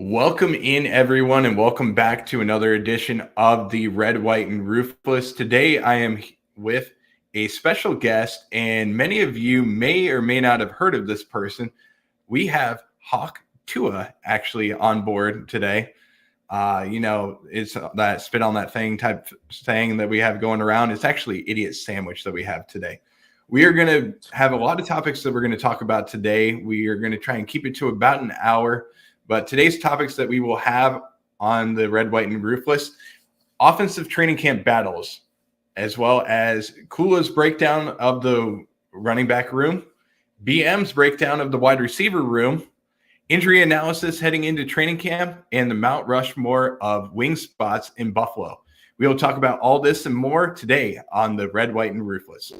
Welcome in, everyone, and welcome back to another edition of the Red, White, and Ruthless. Today, I am with a special guest, and many of you may or may not have heard of this person. We have Hawk Tua actually on board today. It's that spit on that thing type thing that we have going around. It's actually Idiot Sandwich that we have today. We are going to have a lot of topics that we're going to talk about today. We are going to try and keep it to about an hour. But today's topics that we will have on the Red, White, and Ruthless, offensive training camp battles, as well as Kula's breakdown of the running back room, BM's breakdown of the wide receiver room, injury analysis heading into training camp, and the Mount Rushmore of wing spots in Buffalo. We will talk about all this and more today on the Red, White, and Ruthless.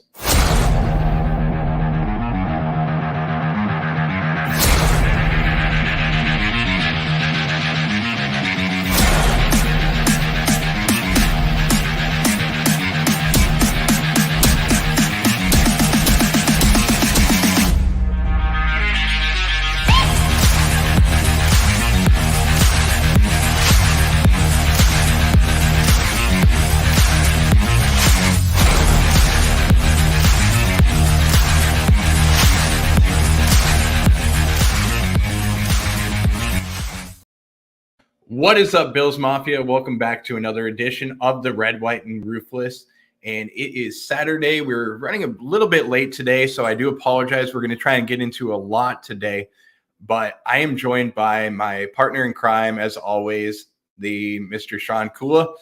What is up, Bills Mafia? Welcome back to another edition of the Red, White, and Ruthless. And it is Saturday. We're running a little bit late today, so I do apologize. We're going to try and get into a lot today. But I am joined by my partner in crime, as always, the Mr. Sean Kula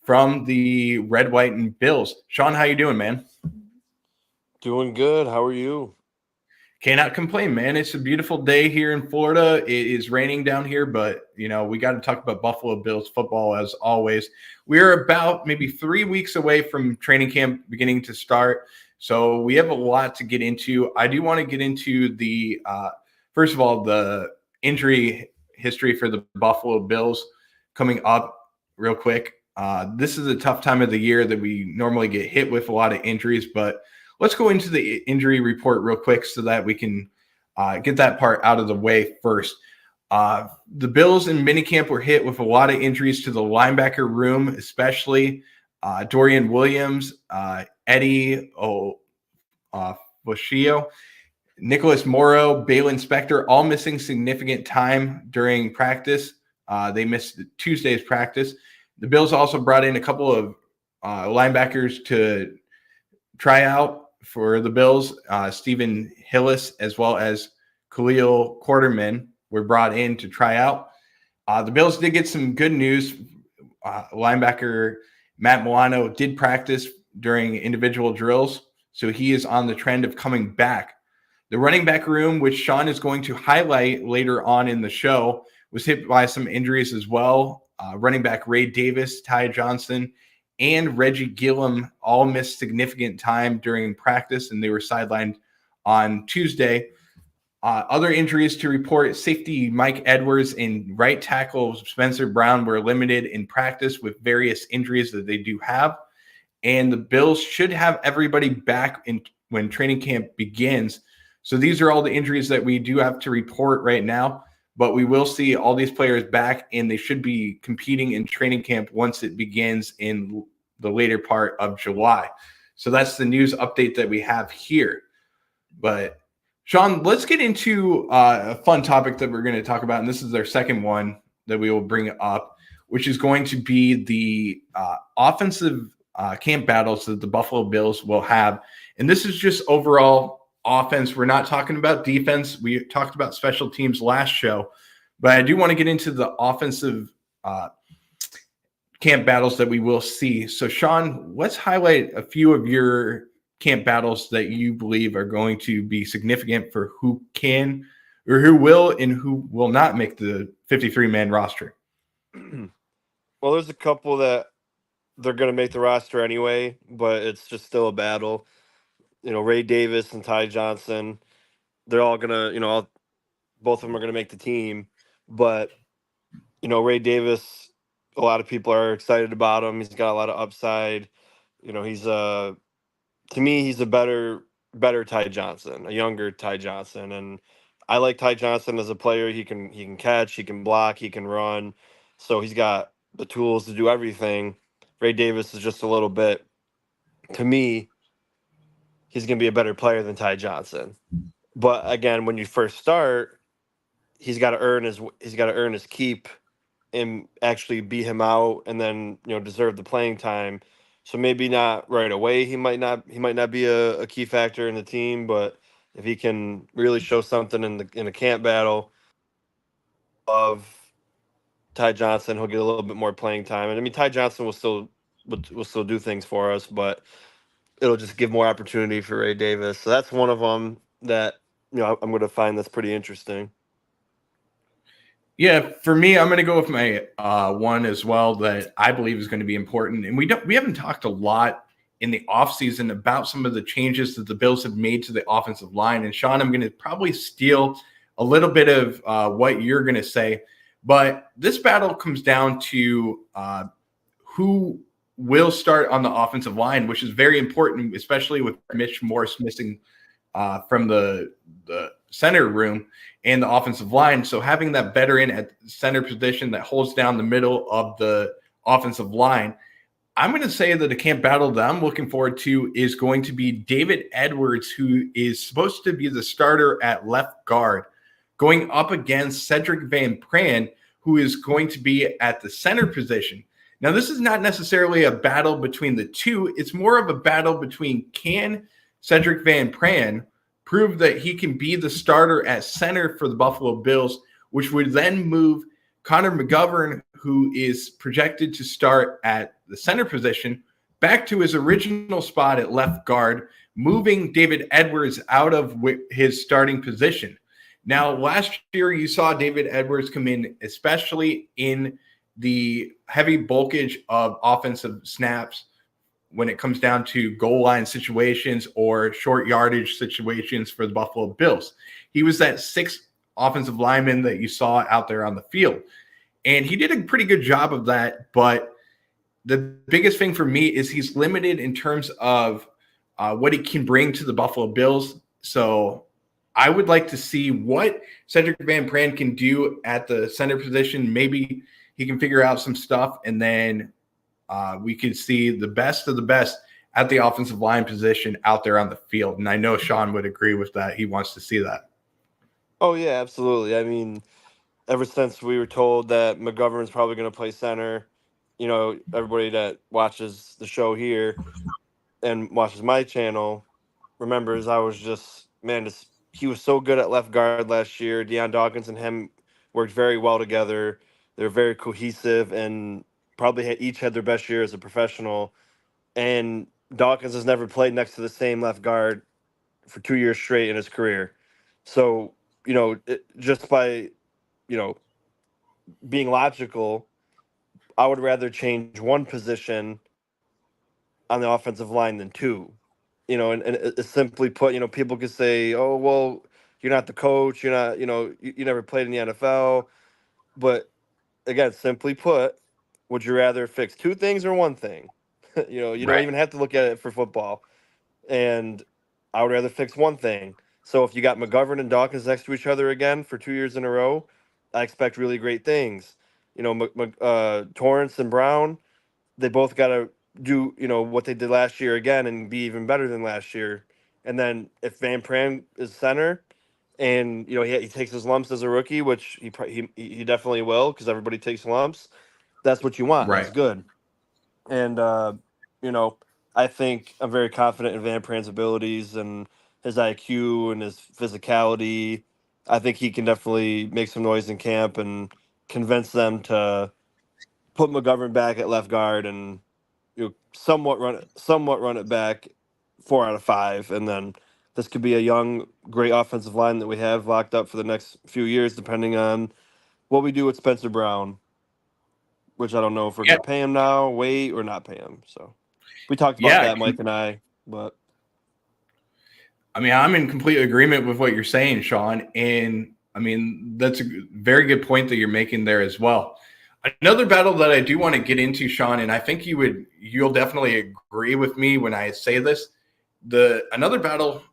from the Red, White, and Bills. Sean, how you doing, man? Doing good. How are you? Cannot complain, man. It's a beautiful day here in Florida. It is raining down here, but, we got to talk about Buffalo Bills football as always. We're about maybe 3 weeks away from training camp beginning to start, so we have a lot to get into. I do want to get into the, first of all, the injury history for the Buffalo Bills coming up real quick. This is a tough time of the year that we normally get hit with a lot of injuries, but let's go into the injury report real quick so that we can get that part out of the way first. The Bills in minicamp were hit with a lot of injuries to the linebacker room, especially Dorian Williams, Eddie Boschio, Nicholas Morrow, Balin Spector, all missing significant time during practice. They missed Tuesday's practice. The Bills also brought in a couple of linebackers to try out for the Bills. Stephen Hillis as well as Khalil Quarterman were brought in to try out. The Bills did get some good news. Linebacker Matt Milano did practice during individual drills, so he is on the trend of coming back. The running back room, which Sean is going to highlight later on in the show, was hit by some injuries as well. Running back Ray Davis, Ty Johnson, and Reggie Gillum all missed significant time during practice, and they were sidelined on Tuesday. Other injuries to report: safety Mike Edwards and right tackle Spencer Brown were limited in practice with various injuries that they do have. And the Bills should have everybody back when training camp begins. So these are all the injuries that we do have to report right now. But we will see all these players back, and they should be competing in training camp once it begins in the later part of July. So that's the news update that we have here. But, Sean, let's get into a fun topic that we're going to talk about, and this is our second one that we will bring up, which is going to be the offensive camp battles that the Buffalo Bills will have. And this is just overall offense. We're not talking about defense. We talked about special teams last show, but I do want to get into the offensive camp battles that we will see. So, Sean, let's highlight a few of your camp battles that you believe are going to be significant for who can or who will and who will not make the 53-man roster. Well, there's a couple that they're going to make the roster anyway, but it's just still a battle. Ray Davis and Ty Johnson, they're all going to, both of them are going to make the team. But, Ray Davis, a lot of people are excited about him. He's got a lot of upside. He's to me, he's a better Ty Johnson, a younger Ty Johnson. And I like Ty Johnson as a player. He can catch, he can block, he can run. So he's got the tools to do everything. Ray Davis is just a little bit, to me, he's going to be a better player than Ty Johnson. But again, when you first start, he's got to earn his keep and actually beat him out, and then deserve the playing time. So maybe not right away. He might not be a key factor in the team, but if he can really show something in a camp battle of Ty Johnson, he'll get a little bit more playing time. And I mean, Ty Johnson will still do things for us, but it'll just give more opportunity for Ray Davis. So that's one of them that I'm going to find that's pretty interesting. Yeah, for me, I'm going to go with my one as well that I believe is going to be important. And we haven't talked a lot in the offseason about some of the changes that the Bills have made to the offensive line. And Sean, I'm going to probably steal a little bit of what you're going to say. But this battle comes down to who will start on the offensive line, which is very important, especially with Mitch Morse missing from the center room and the offensive line. So having that veteran at center position that holds down the middle of the offensive line, I'm going to say that the camp battle that I'm looking forward to is going to be David Edwards, who is supposed to be the starter at left guard, going up against Cedric Van Pran, who is going to be at the center position. Now, this is not necessarily a battle between the two. It's more of a battle between can Cedric Van Pran prove that he can be the starter at center for the Buffalo Bills, which would then move Connor McGovern, who is projected to start at the center position, back to his original spot at left guard, moving David Edwards out of his starting position. Now, last year you saw David Edwards come in, especially in the heavy bulkage of offensive snaps when it comes down to goal line situations or short yardage situations for the Buffalo Bills. He was that sixth offensive lineman that you saw out there on the field. And he did a pretty good job of that. But the biggest thing for me is he's limited in terms of what he can bring to the Buffalo Bills. So I would like to see what Cedric Van Pran can do at the center position. Maybe he can figure out some stuff, and then we could see the best of the best at the offensive line position out there on the field. And I know Sean would agree with that. He wants to see that. Oh yeah, absolutely. I mean, ever since we were told that McGovern's probably going to play center, everybody that watches the show here and watches my channel remembers I was just, man, he was so good at left guard last year. Deion Dawkins and him worked very well together. They're very cohesive and probably each had their best year as a professional. And Dawkins has never played next to the same left guard for 2 years straight in his career. So, just by, being logical, I would rather change one position on the offensive line than two. And simply put, people could say, oh, well, you're not the coach. You're not, you never played in the NFL. But again, simply put, would you rather fix two things or one thing? You don't Right. even have to look at it for football. And I would rather fix one thing. So if you got McGovern and Dawkins next to each other again for 2 years in a row, I expect really great things. Torrance and Brown, they both got to do what they did last year again and be even better than last year. And then if Van Pran is center, and he takes his lumps as a rookie, which he definitely will because everybody takes lumps. That's what you want. Right. That's good. And I think I'm very confident in Van Pran's abilities and his IQ and his physicality. I think he can definitely make some noise in camp and convince them to put McGovern back at left guard and somewhat run it back 4 out of 5, and then this could be a young, great offensive line that we have locked up for the next few years, depending on what we do with Spencer Brown, which I don't know if we're going to pay him now, wait, or not pay him. So we talked about that, Mike and I. But I mean, I'm in complete agreement with what you're saying, Sean. And I mean, that's a very good point that you're making there as well. Another battle that I do want to get into, Sean, and I think you'll definitely agree with me when I say this. Another battle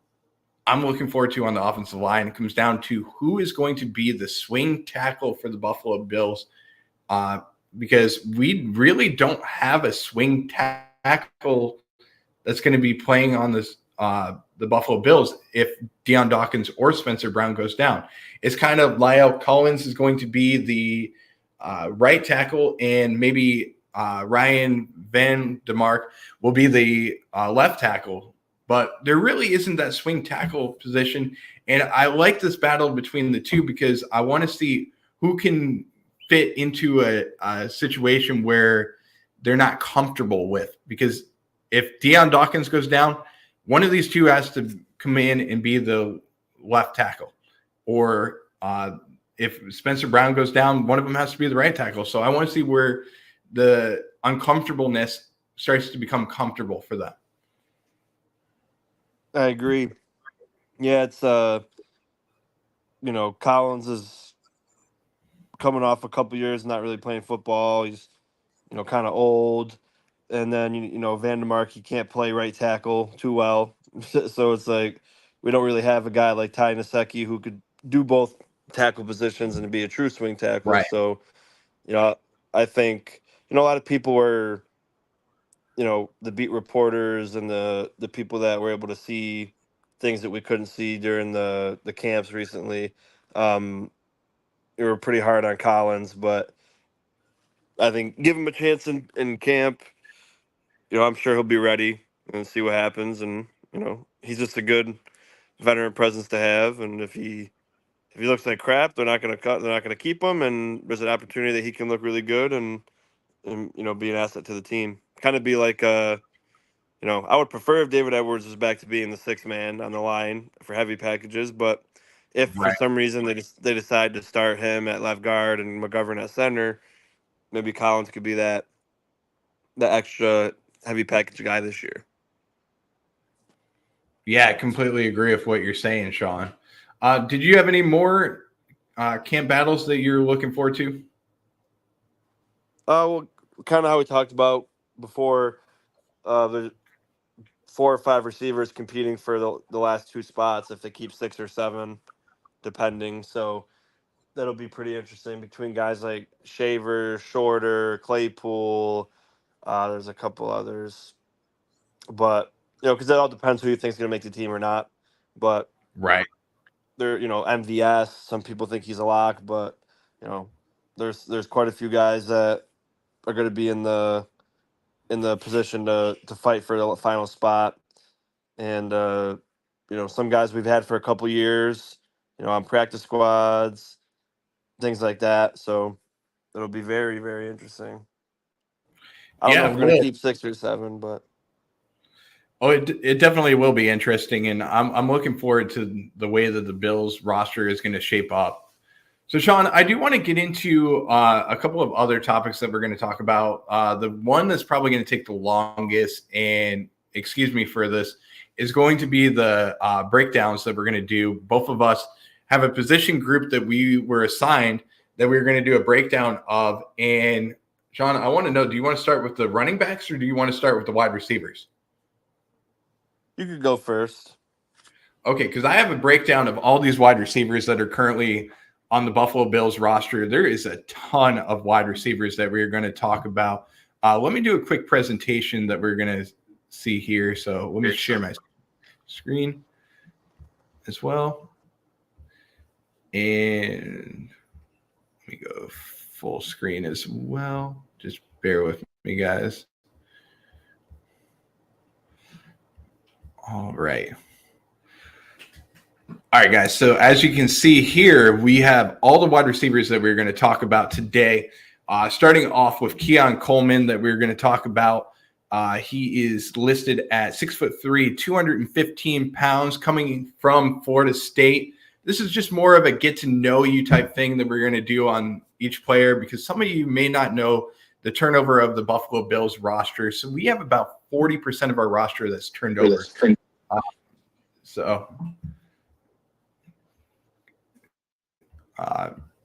I'm looking forward to on the offensive line. It comes down to who is going to be the swing tackle for the Buffalo Bills, because we really don't have a swing tackle that's going to be playing on this the Buffalo Bills if Deion Dawkins or Spencer Brown goes down. It's kind of Lyle Collins is going to be the right tackle, and maybe Ryan Van DeMark will be the left tackle. But there really isn't that swing tackle position. And I like this battle between the two because I want to see who can fit into a situation where they're not comfortable with. Because if Deion Dawkins goes down, one of these two has to come in and be the left tackle. Or if Spencer Brown goes down, one of them has to be the right tackle. So I want to see where the uncomfortableness starts to become comfortable for them. I agree. Yeah, it's Collins is coming off a couple years not really playing football. He's kind of old, and then Van der Mark, he can't play right tackle too well, so it's like we don't really have a guy like Ty Nsekhe who could do both tackle positions and be a true swing tackle. Right. So I think a lot of people were the beat reporters and the people that were able to see things that we couldn't see during the camps recently. They were pretty hard on Collins, but I think give him a chance in camp. I'm sure he'll be ready and see what happens. And he's just a good veteran presence to have. And if he looks like crap, they're not going to cut. They're not going to keep him. And there's an opportunity that he can look really good and be an asset to the team. Kind of be like I would prefer if David Edwards was back to being the sixth man on the line for heavy packages, but if for some reason they decide to start him at left guard and McGovern at center, maybe Collins could be the extra heavy package guy this year. Yeah, I completely agree with what you're saying, Sean. Did you have any more camp battles that you're looking forward to? Well, kind of how we talked about before. There's 4 or 5 receivers competing for the last 2 spots if they keep 6 or 7, depending. So that'll be pretty interesting between guys like Shaver, Shorter, Claypool. There's a couple others, but because that all depends who you think is going to make the team or not. But Right. there, MVS. Some people think he's a lock, but there's quite a few guys that are going to be in the position to fight for the final spot, and some guys we've had for a couple years, on practice squads, things like that. So it'll be very, very interesting. I don't know if we're going to keep 6 or 7, but it definitely will be interesting, and I'm looking forward to the way that the Bills roster is going to shape up. So, Sean, I do want to get into a couple of other topics that we're going to talk about. The one that's probably going to take the longest, and excuse me for this, is going to be the breakdowns that we're going to do. Both of us have a position group that we were assigned that we were going to do a breakdown of. And, Sean, I want to know, do you want to start with the running backs or do you want to start with the wide receivers? You could go first. Okay, because I have a breakdown of all these wide receivers that are currently on the Buffalo Bills roster. There is a ton of wide receivers that we're going to talk about. Let me do a quick presentation that we're going to see here. So let me share my screen as well. And let me go full screen as well. Just bear with me, guys. All right. All right, guys. So as you can see here, we have all the wide receivers that we're going to talk about today. Starting off with Keon Coleman that we're going to talk about. He is listed at 6'3", 215 pounds, coming from Florida State. This is just more of a get to know you type thing that we're going to do on each player because some of you may not know the turnover of the Buffalo Bills roster. So we have about 40% of our roster that's turned over.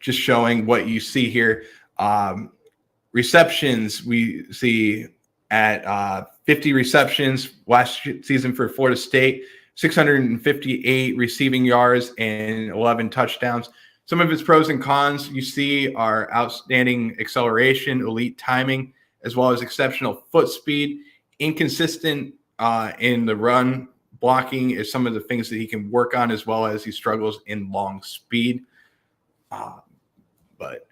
Just showing what you see here. Receptions, we see at 50 receptions last season for Florida State. 658 receiving yards, and 11 touchdowns. Some of his pros and cons you see are outstanding acceleration, elite timing, as well as exceptional foot speed. Inconsistent in the run blocking is some of the things that he can work on, as well as he struggles in long speed. But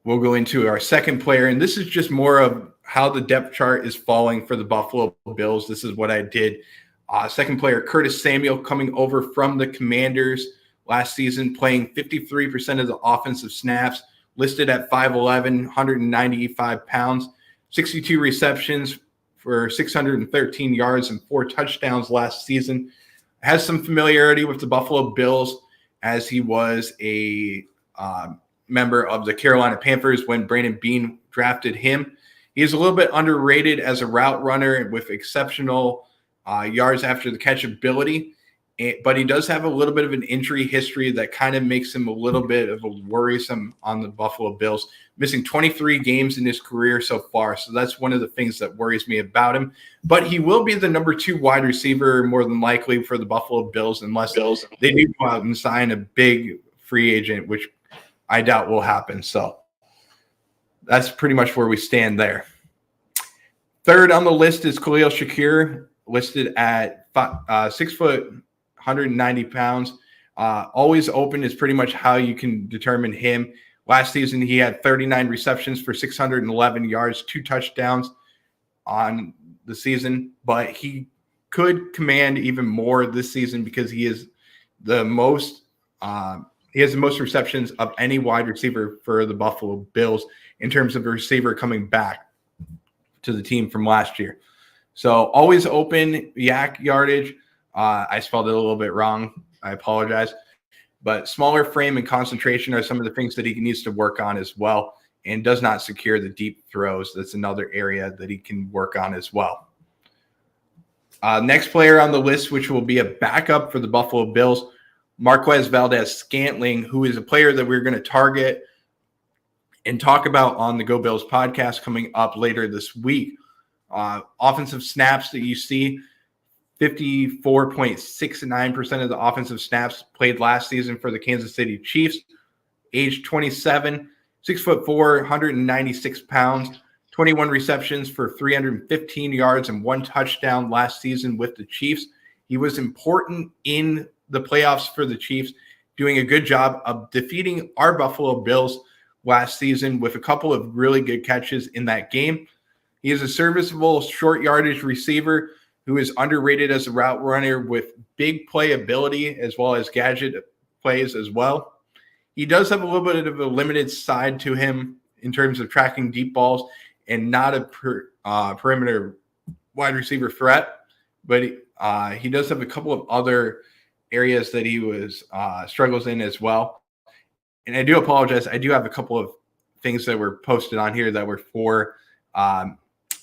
we'll go into our second player, and this is just more of how the depth chart is falling for the Buffalo Bills. This is what I did. Second player, Curtis Samuel, coming over from the Commanders last season, playing 53% of the offensive snaps, listed at 5'11", 195 pounds, 62 receptions for 613 yards and 4 touchdowns last season. Has some familiarity with the Buffalo Bills as he was a member of the Carolina Panthers when Brandon Beane drafted him. He is a little bit underrated as a route runner with exceptional yards after the catch ability, but he does have a little bit of an injury history that kind of makes him a little bit of a worrisome on the Buffalo Bills, missing 23 games in his career so far. So that's one of the things that worries me about him. But he will be the number 2 wide receiver more than likely for the Buffalo Bills unless they do go out and sign a big free agent, which I doubt will happen. So that's pretty much where we stand there. Third on the list is Khalil Shakir, listed at 6 foot, 190 pounds. Always open is pretty much how you can determine him. Last season, he had 39 receptions for 611 yards, 2 touchdowns on the season, but he could command even more this season because he is the most he has the most receptions of any wide receiver for the Buffalo Bills in terms of a receiver coming back to the team from last year. So always open, yak yardage. I spelled it a little bit wrong. I apologize. But smaller frame and concentration are some of the things that he needs to work on as well, and does not secure the deep throws. That's another area that he can work on as well. Next player on the list, which will be a backup for the Buffalo Bills, Marquez Valdez-Scantling, who is a player that we're going to target and talk about on the Go Bills podcast coming up later this week. Offensive snaps that you see, 54.69% of the offensive snaps played last season for the Kansas City Chiefs. Age 27, 6'4", 196 pounds, 21 receptions for 315 yards and 1 touchdown last season with the Chiefs. He was important in the playoffs for the Chiefs, doing a good job of defeating our Buffalo Bills last season with a couple of really good catches in that game. He is a serviceable short yardage receiver who is underrated as a route runner with big play ability as well as gadget plays as well. He does have a little bit of a limited side to him in terms of tracking deep balls and not a perimeter wide receiver threat, but he does have a couple of other areas that he was struggles in as well. And I do apologize. I do have a couple of things that were posted on here that were for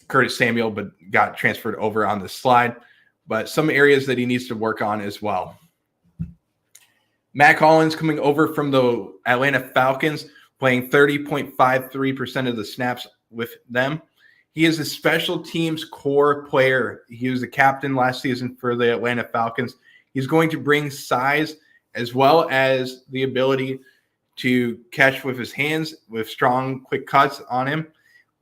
Curtis Samuel, but got transferred over on the slide. But some areas that he needs to work on as well. Matt Collins coming over from the Atlanta Falcons, playing 30.53% of the snaps with them. He is a special teams core player. He was the captain last season for the Atlanta Falcons. He's going to bring size as well as the ability to catch with his hands with strong, quick cuts on him.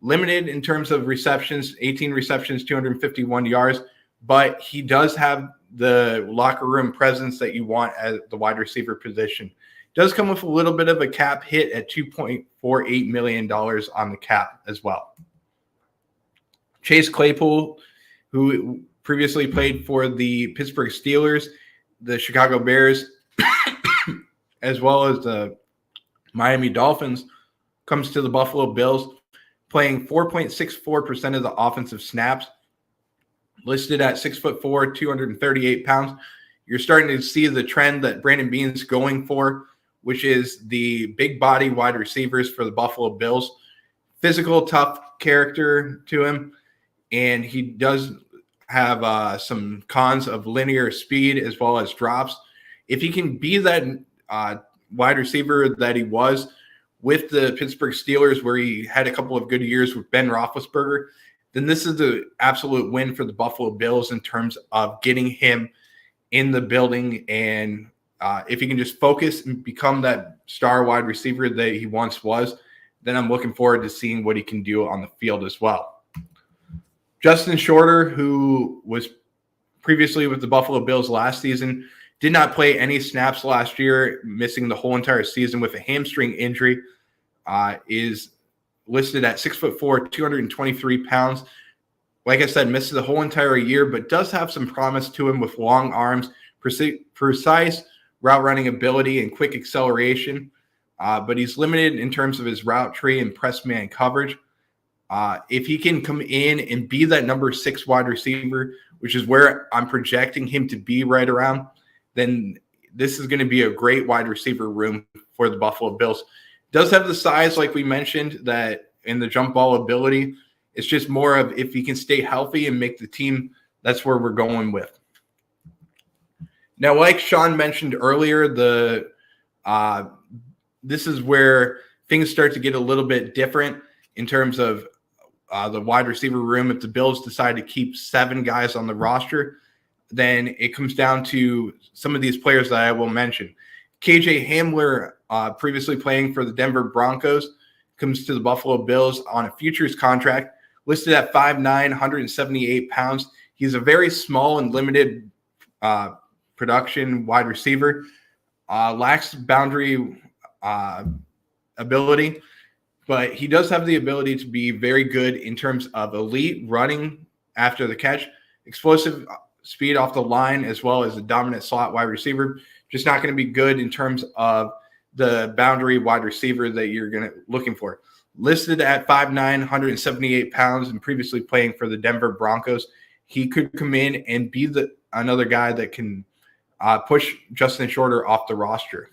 Limited in terms of receptions, 18 receptions, 251 yards, but he does have the locker room presence that you want at the wide receiver position. Does come with a little bit of a cap hit at $2.48 million on the cap as well. Chase Claypool, who previously played for the Pittsburgh Steelers, the Chicago Bears, as well as the Miami Dolphins, comes to the Buffalo Bills, playing 4.64% of the offensive snaps, listed at 6'4", 238 pounds. You're starting to see the trend that Brandon Beane's going for, which is the big body wide receivers for the Buffalo Bills. Physical, tough character to him, and he does have some cons of linear speed as well as drops. If he can be that wide receiver that he was with the Pittsburgh Steelers, where he had a couple of good years with Ben Roethlisberger, then this is the absolute win for the Buffalo Bills in terms of getting him in the building. And if he can just focus and become that star wide receiver that he once was, then I'm looking forward to seeing what he can do on the field as well. Justin Shorter, who was previously with the Buffalo Bills last season, did not play any snaps last year, missing the whole entire season with a hamstring injury, is listed at 6'4", 223 pounds. Like I said, misses the whole entire year, but does have some promise to him with long arms, precise route running ability, and quick acceleration. But he's limited in terms of his route tree and press man coverage. If he can come in and be that number 6 wide receiver, which is where I'm projecting him to be right around, then this is going to be a great wide receiver room for the Buffalo Bills. Does have the size, like we mentioned, that in the jump ball ability. It's just more of if he can stay healthy and make the team, that's where we're going with. Now, like Sean mentioned earlier, this is where things start to get a little bit different in terms of the wide receiver room. If the Bills decide to keep 7 guys on the roster, then it comes down to some of these players that I will mention. KJ Hamler, previously playing for the Denver Broncos, comes to the Buffalo Bills on a futures contract, listed at 5'9", 178 pounds. He's a very small and limited production wide receiver, lacks boundary ability, but he does have the ability to be very good in terms of elite running after the catch, explosive speed off the line, as well as a dominant slot wide receiver. Just not going to be good in terms of the boundary wide receiver that you're looking for. Listed at 5'9", 178 pounds, and previously playing for the Denver Broncos, he could come in and be another guy that can push Justin Shorter off the roster.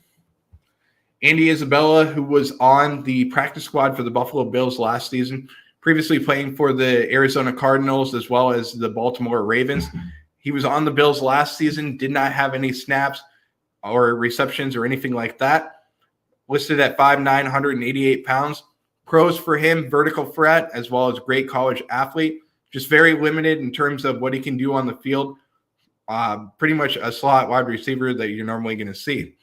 Andy Isabella, who was on the practice squad for the Buffalo Bills last season, previously playing for the Arizona Cardinals as well as the Baltimore Ravens. He was on the Bills last season, did not have any snaps or receptions or anything like that. Listed at 5'9", 188 pounds. Pros for him, vertical threat, as well as great college athlete. Just very limited in terms of what he can do on the field. Pretty much a slot wide receiver that you're normally going to see.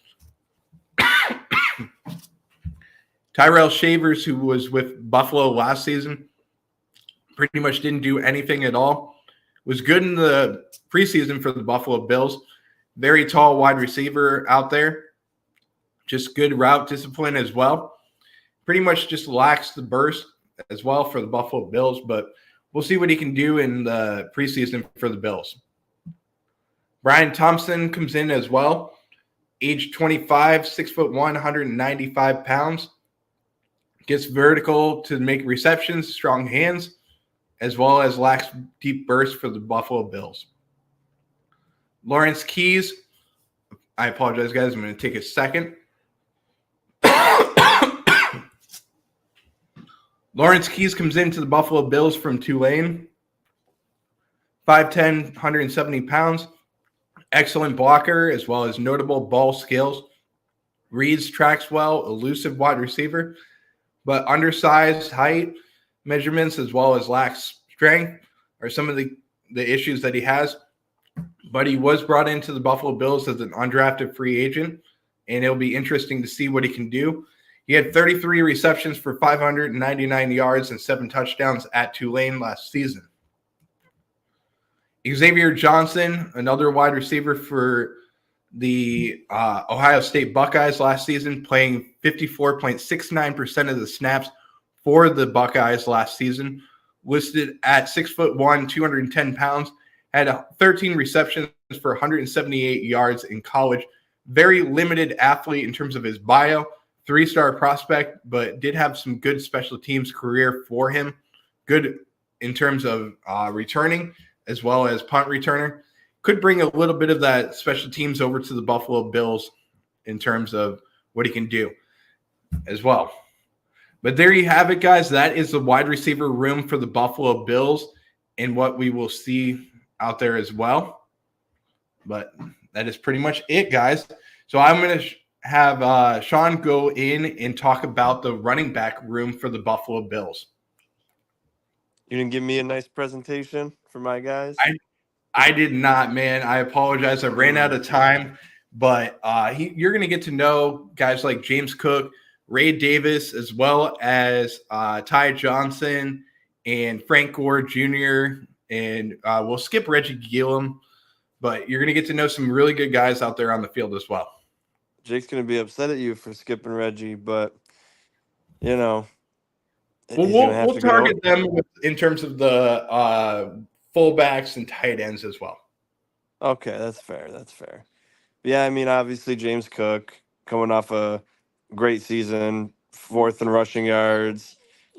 Tyrell Shavers, who was with Buffalo last season, pretty much didn't do anything at all. Was good in the preseason for the Buffalo Bills. Very tall wide receiver out there. Just good route discipline as well. Pretty much just lacks the burst as well for the Buffalo Bills, but we'll see what he can do in the preseason for the Bills. Brian Thompson comes in as well. Age 25, 6'1", 195 pounds. Gets vertical to make receptions, strong hands, as well as lacks deep burst for the Buffalo Bills. Lawrence Keys. I apologize, guys. I'm going to take a second. Lawrence Keys comes into the Buffalo Bills from Tulane. 5'10", 170 pounds. Excellent blocker, as well as notable ball skills. Reads, tracks well, elusive wide receiver, but undersized height measurements as well as lacks strength are some of the issues that he has. But he was brought into the Buffalo Bills as an undrafted free agent, and it'll be interesting to see what he can do. He had 33 receptions for 599 yards and 7 touchdowns at Tulane last season. Xavier Johnson, another wide receiver for the Ohio State Buckeyes last season, playing 54.69% of the snaps for the Buckeyes last season. Listed at 6'1", 210 pounds, had 13 receptions for 178 yards in college. Very limited athlete in terms of his bio. 3-star prospect, but did have some good special teams career for him. Good in terms of returning as well as punt returner. Could bring a little bit of that special teams over to the Buffalo Bills in terms of what he can do as well. But there you have it, guys. That is the wide receiver room for the Buffalo Bills and what we will see out there as well. But that is pretty much it, guys. So I'm going to have Sean go in and talk about the running back room for the Buffalo Bills. You didn't give me a nice presentation for my guys? I did not, man. I apologize. I ran out of time, but you're going to get to know guys like James Cook, Ray Davis, as well as Ty Johnson and Frank Gore Jr. And we'll skip Reggie Gillum, but you're going to get to know some really good guys out there on the field as well. Jake's gonna be upset at you for skipping Reggie, but you know Well, he's gonna have we'll to get over. target them in terms of the fullbacks and tight ends as well. Okay, that's fair. That's fair. Yeah, I mean, obviously James Cook coming off a great season, fourth in rushing yards,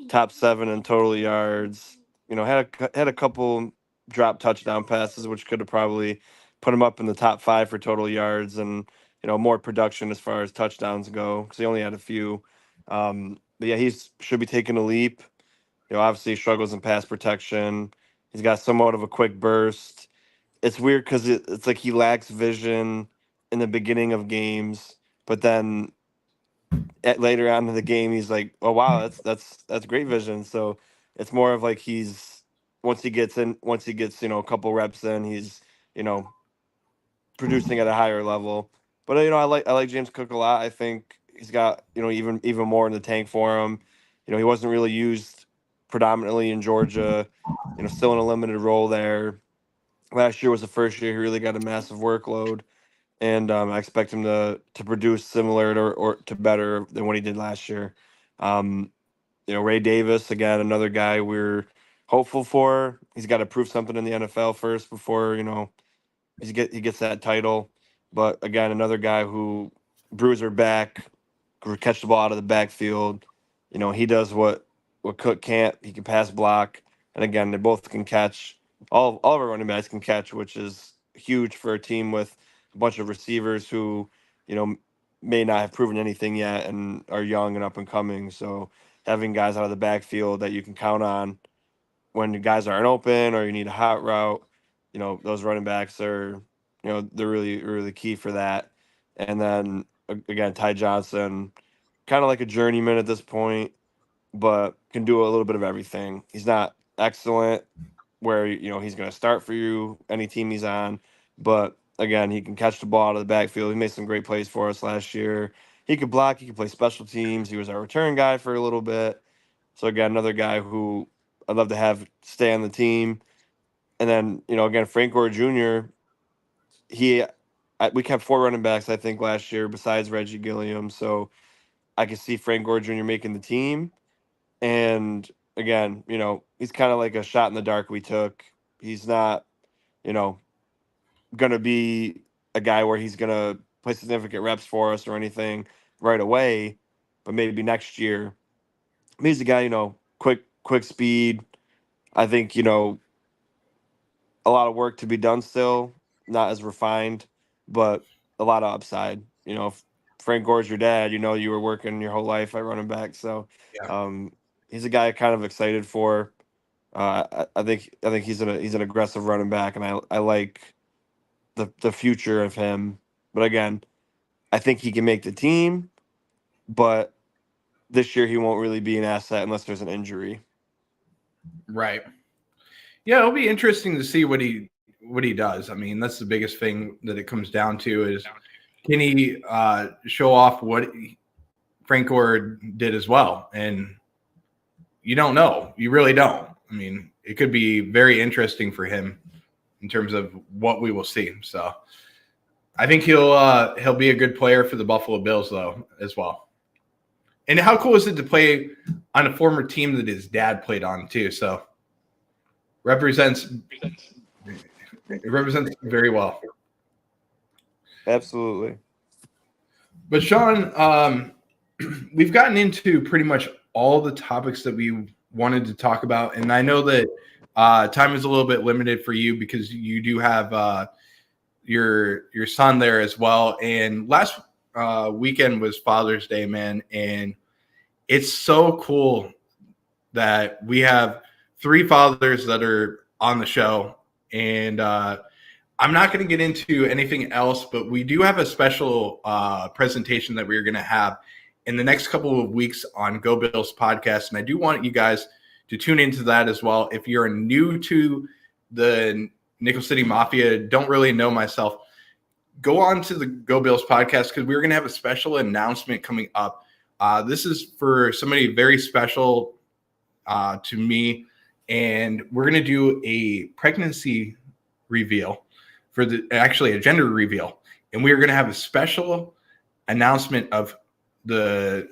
top 7 in total yards. You know, had a couple drop touchdown passes, which could have probably put him up in the top 5 for total yards, and more production as far as touchdowns go because he only had a few. But yeah, should be taking a leap. Obviously he struggles in pass protection. He's got somewhat of a quick burst. It's weird because it's like he lacks vision in the beginning of games, but then later on in the game, he's like, "Oh wow, that's great vision." So it's more of like once he gets a couple reps in, he's you know producing at a higher level. But I like James Cook a lot. I think he's got even more in the tank for him. He wasn't really used predominantly in Georgia. Still in a limited role there. Last year was the first year he really got a massive workload, and I expect him to produce similar or to better than what he did last year. Um, Ray Davis again, another guy we're hopeful for. He's got to prove something in the NFL first before he gets that title. But again, another guy who bruiser back, could catch the ball out of the backfield. He does what Cook can't. He can pass block, and again, they both can catch. All of our running backs can catch, which is huge for a team with a bunch of receivers who you know may not have proven anything yet and are young and up and coming. So having guys out of the backfield that you can count on when the guys aren't open or you need a hot route, those running backs are, they're really, really key for that. And then again, Ty Johnson, kind of like a journeyman at this point, but can do a little bit of everything. He's not excellent where, he's going to start for you, any team he's on. But again, he can catch the ball out of the backfield. He made some great plays for us last year. He could block, he could play special teams. He was our return guy for a little bit. So again, another guy who I'd love to have stay on the team. And then, again, Frank Gore Jr., we kept 4 running backs, I think, last year besides Reggie Gilliam. So I could see Frank Gore Jr. making the team. And again, he's kind of like a shot in the dark we took. He's not, you know, going to be a guy where he's going to play significant reps for us or anything right away, but maybe next year. He's a guy, quick speed. I think, a lot of work to be done still, not as refined, but a lot of upside. If Frank Gore's your dad, you were working your whole life at running back. So Yeah. he's a guy kind of excited for. I think he's an aggressive running back, and I like the future of him. But again, I think he can make the team, but this year he won't really be an asset unless there's an injury. Right. Yeah, it'll be interesting to see what he does. I mean, that's the biggest thing that it comes down to is can he show off what Frank Gore did as well? And you don't know. You really don't. I mean, it could be very interesting for him in terms of what we will see. So I think he'll be a good player for the Buffalo Bills though as well. And how cool is it to play on a former team that his dad played on too? So represents very well. Absolutely. But Sean, we've gotten into pretty much all the topics that we wanted to talk about, and I know that time is a little bit limited for you because you do have your son there as well. And last weekend was Father's Day, man, and it's so cool that we have 3 fathers that are on the show, and I'm not going to get into anything else, but we do have a special presentation that we're going to have in the next couple of weeks on Go Bills podcast. And I do want you guys to tune into that as well. If you're new to the Nickel City Mafia don't really know myself, go on to the Go Bills podcast because we're going to have a special announcement coming up. This is for somebody very special to me, and we're going to do a pregnancy reveal actually a gender reveal, and we're going to have a special announcement of the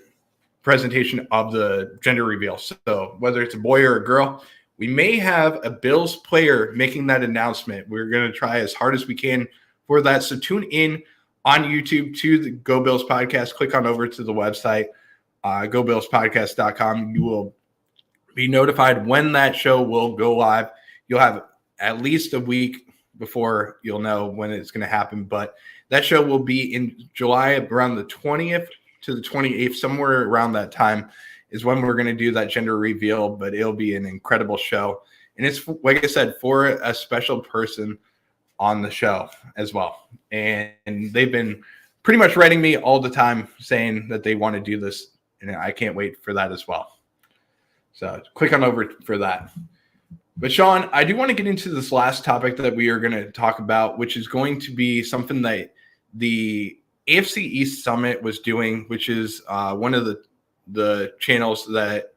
presentation of the gender reveal. So whether it's a boy or a girl, we may have a Bills player making that announcement. We're going to try as hard as we can for that. So tune in on YouTube to the Go Bills podcast. Click on over to the website, gobillspodcast.com. You will be notified when that show will go live. You'll have at least a week before you'll know when it's going to happen. But that show will be in July, around the 20th to the 28th, somewhere around that time is when we're going to do that gender reveal. But it'll be an incredible show. And it's, like I said, for a special person on the show as well. And they've been pretty much writing me all the time saying that they want to do this. And I can't wait for that as well. So click on over for that. But Sean, I do want to get into this last topic that we are going to talk about, which is going to be something that the AFC East Summit was doing, which is one of the channels that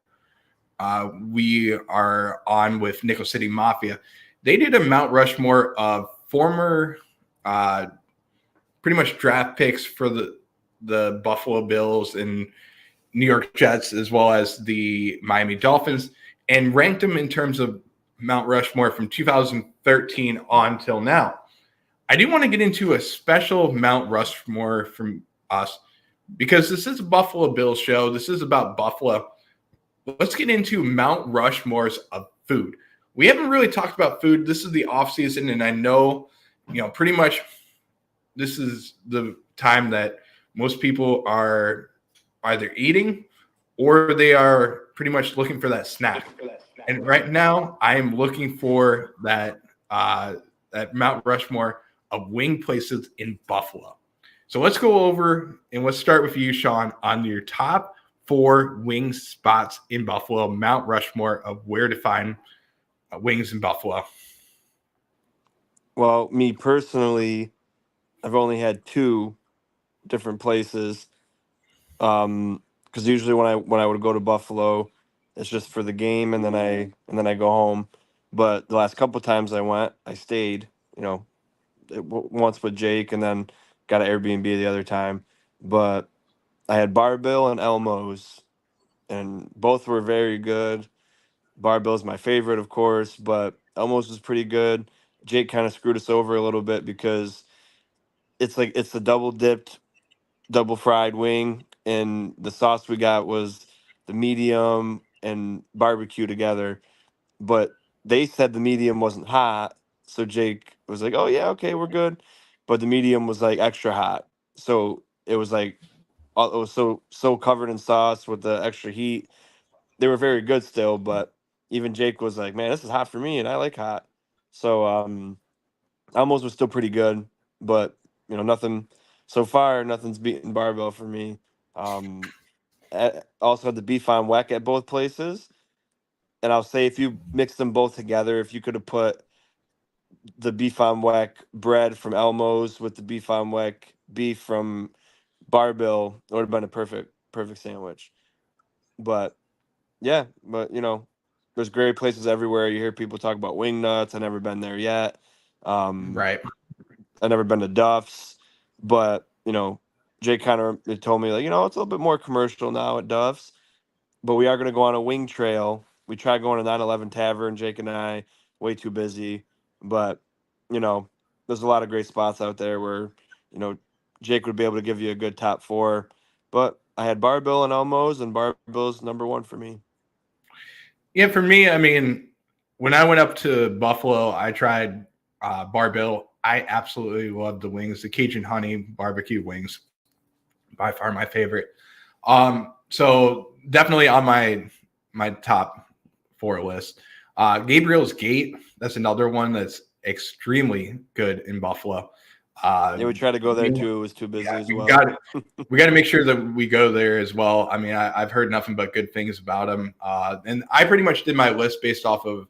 we are on with Nickel City Mafia. They did a Mount Rushmore of former pretty much draft picks for the Buffalo Bills and New York Jets, as well as the Miami Dolphins, and ranked them in terms of Mount Rushmore from 2013 on till now. I do want to get into a special Mount Rushmore from us because this is a Buffalo Bills show. This is about Buffalo. Let's get into Mount Rushmores of food. We haven't really talked about food. This is the off season, and I know, pretty much this is the time that most people are either eating or they are pretty much looking for that snack. And right now, I am looking for that Mount Rushmore of wing places in Buffalo. So let's go over and let's start with you, Sean, on your top 4 wing spots in Buffalo, Mount Rushmore of where to find wings in Buffalo. Well, me personally, I've only had 2 different places. Because usually when I would go to Buffalo, it's just for the game, and then I go home. But the last couple of times I went, I stayed. Once with Jake, and then got an Airbnb the other time. But I had Barbell and Elmo's, and both were very good. Barbell's my favorite, of course, but Elmo's was pretty good. Jake kind of screwed us over a little bit because it's the double dipped, double fried wing, and the sauce we got was the medium and barbecue together. But they said the medium wasn't hot, so Jake was like, "Oh yeah, okay, we're good." But the medium was like extra hot, so it was like it was so covered in sauce with the extra heat. They were very good still, but even Jake was like, "Man, this is hot for me, and I like hot." So Elmo's was still pretty good, but nothing so far. Nothing's beaten Barbell for me. Also had the beef on weck at both places, and I'll say if you mix them both together, if you could have put the beef on weck bread from Elmo's with the beef on weck beef from Barbell, it would have been a perfect sandwich. But yeah, there's great places everywhere. You hear people talk about Wing Nuts. I've never been there yet. Right. I've never been to Duff's, but Jay kind of told me it's a little bit more commercial now at Duff's, but we are going to go on a wing trail. We tried going to 911 Tavern, Jake and I, way too busy, but there's a lot of great spots out there where Jake would be able to give you a good top 4, but I had Barbell and Elmo's, and Barbell's number 1 for me. Yeah, for me, I mean, when I went up to Buffalo, I tried Barbell. I absolutely loved the wings, the Cajun honey barbecue wings, by far my favorite. So definitely on my top 4 list. Gabriel's Gate, that's another one that's extremely good in Buffalo. Yeah, we tried to go there too. It was too busy as well. We got to make sure that we go there as well. I mean, I've heard nothing but good things about them. And I pretty much did my list based off of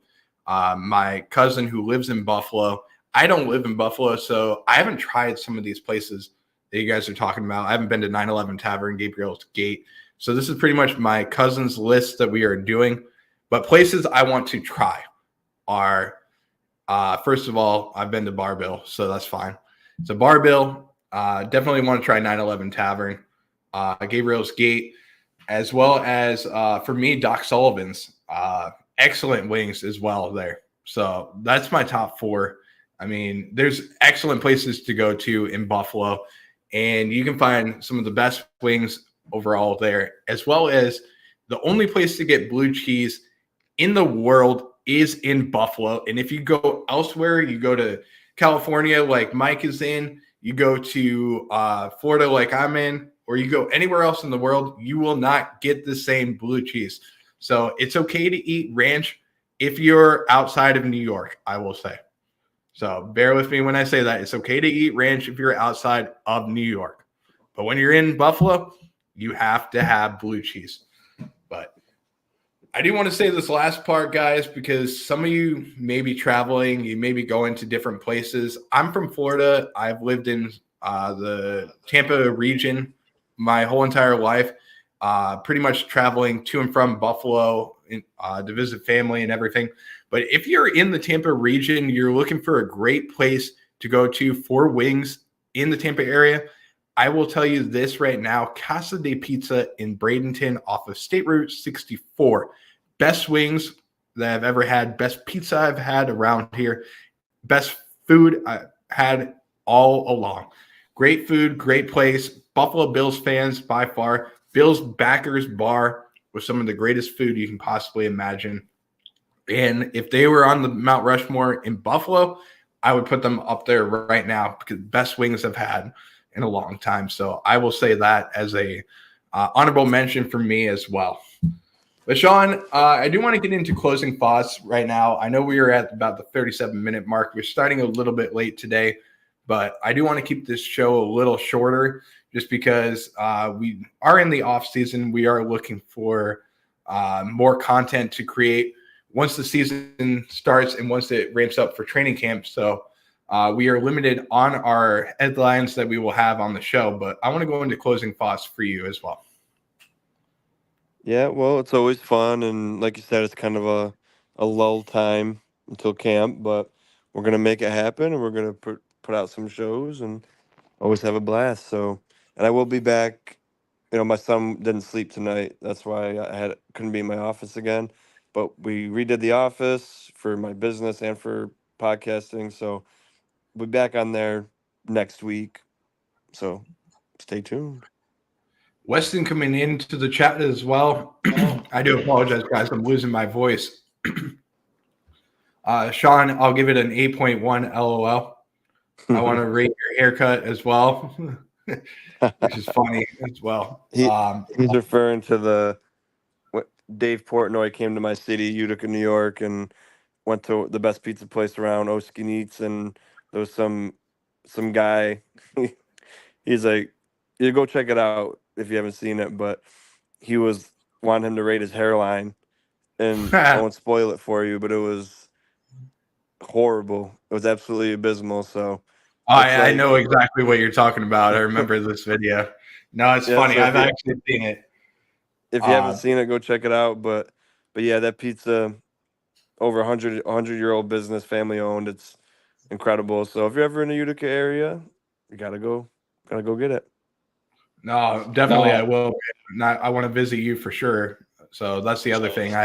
my cousin who lives in Buffalo. I don't live in Buffalo, so I haven't tried some of these places that you guys are talking about. I haven't been to 911 Tavern, Gabriel's Gate. So this is pretty much my cousin's list that we are doing. But places I want to try are, first of all, I've been to Barbill, so that's fine. So Barbill, definitely want to try 911 Tavern, Gabriel's Gate, as well as, for me, Doc Sullivan's. Excellent wings as well there. So that's my top 4. I mean, there's excellent places to go to in Buffalo, and you can find some of the best wings overall there, as well as the only place to get blue cheese in the world is in Buffalo. And if you go elsewhere, you go to California like Mike is in, you go to Florida like I'm in, or you go anywhere else in the world, you will not get the same blue cheese. So it's okay to eat ranch if you're outside of New York, I will say. So bear with me when I say that. It's okay to eat ranch if you're outside of New York. But when you're in Buffalo, you have to have blue cheese. But I do want to say this last part, guys, because some of you may be traveling. You may be going to different places. I'm from Florida. I've lived in the Tampa region my whole entire life, pretty much traveling to and from Buffalo to visit family and everything. But if you're in the Tampa region, you're looking for a great place to go to for wings in the Tampa area, I will tell you this right now. Casa de Pizza in Bradenton off of State Route 64. Best wings that I've ever had. Best pizza I've had around here. Best food I've had all along. Great food, great place. Buffalo Bills fans by far. Bills backers bar with some of the greatest food you can possibly imagine. And if they were on the Mount Rushmore in Buffalo, I would put them up there right now because best wings I've had in a long time. So I will say that as a honorable mention for me as well. But Sean, I do want to get into closing thoughts right now. I know we are at about the 37-minute mark. We're starting a little bit late today, but I do want to keep this show a little shorter just because we are in the off season. We are looking for more content to create once the season starts and once it ramps up for training camp. So we are limited on our headlines that we will have on the show, but I want to go into closing thoughts for you as well. Yeah, well, it's always fun, and like you said, it's kind of a lull time until camp, but we're gonna make it happen, and we're gonna put out some shows and always have a blast. So, and I will be back. You know, my son didn't sleep tonight. That's why I couldn't be in my office again. But we redid the office for my business and for podcasting. So we'll be back on there next week. So stay tuned. Weston coming into the chat as well. I do apologize, guys. I'm losing my voice. Sean, I'll give it an 8.1 LOL. I want to rate your haircut as well, which is funny as well. He's referring to Dave Portnoy came to my city, Utica, New York, and went to the best pizza place around, Oski Neats, and there was some guy. He's like, you go check it out if you haven't seen it, but he was wanting him to rate his hairline, and I won't spoil it for you, but it was horrible. It was absolutely abysmal. So I know exactly what you're talking about. I remember this video. No, it's funny. So I've actually seen it. If you haven't seen it, go check it out. But yeah, that pizza, over 100-year-old business, family owned. It's incredible. So if you're ever in the Utica area, you gotta go get it. No, definitely I will. I want to visit you for sure. So that's the other thing. I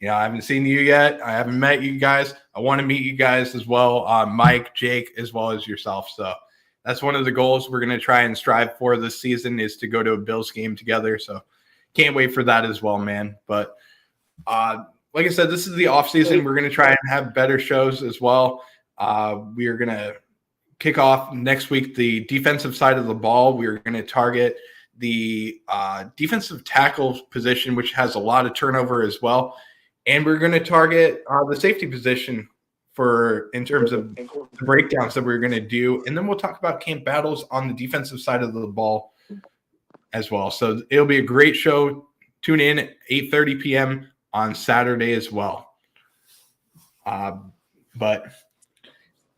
haven't seen you yet. I haven't met you guys. I want to meet you guys as well. Mike, Jake, as well as yourself. So that's one of the goals we're going to try and strive for this season is to go to a Bills game together. So can't wait for that as well, man. But like I said, this is the off season. We're going to try and have better shows as well. We are going to kick off next week the defensive side of the ball. We're going to target the defensive tackle position, which has a lot of turnover as well. And we're going to target the safety position in terms of the breakdowns that we're going to do. And then we'll talk about camp battles on the defensive side of the ball as well. So it'll be a great show. Tune in at 8:30 p.m. on Saturday as well. But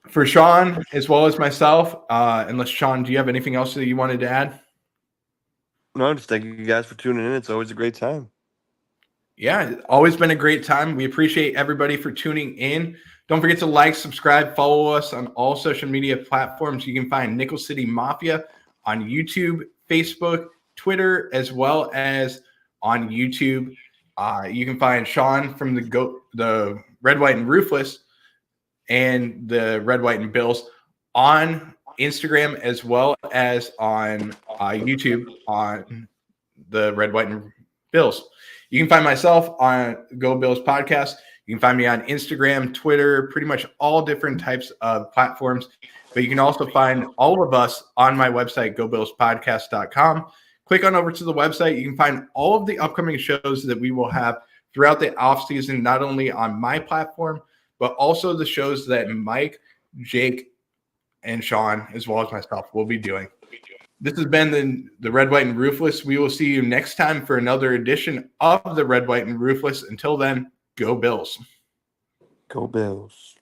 For Sean, as well as myself, unless Sean, do you have anything else that you wanted to add? No, just thank you guys for tuning in. It's always a great time. Yeah, always been a great time. We appreciate everybody for tuning in. Don't forget to like, subscribe, follow us on all social media platforms. You can find Nickel City Mafia on YouTube, Facebook, Twitter, as well as on YouTube. You can find Sean from the Red, White, and Ruthless and the Red, White, and Bills on Instagram as well as on YouTube on the Red, White, and Bills. You can find myself on Go Bills Podcast. You can find me on Instagram, Twitter, pretty much all different types of platforms. But you can also find all of us on my website, gobillspodcast.com. Click on over to the website. You can find all of the upcoming shows that we will have throughout the offseason, not only on my platform, but also the shows that Mike, Jake, and Sean, as well as myself, will be doing. This has been the Red, White, and Ruthless. We will see you next time for another edition of the Red, White, and Ruthless. Until then, go Bills. Go Bills.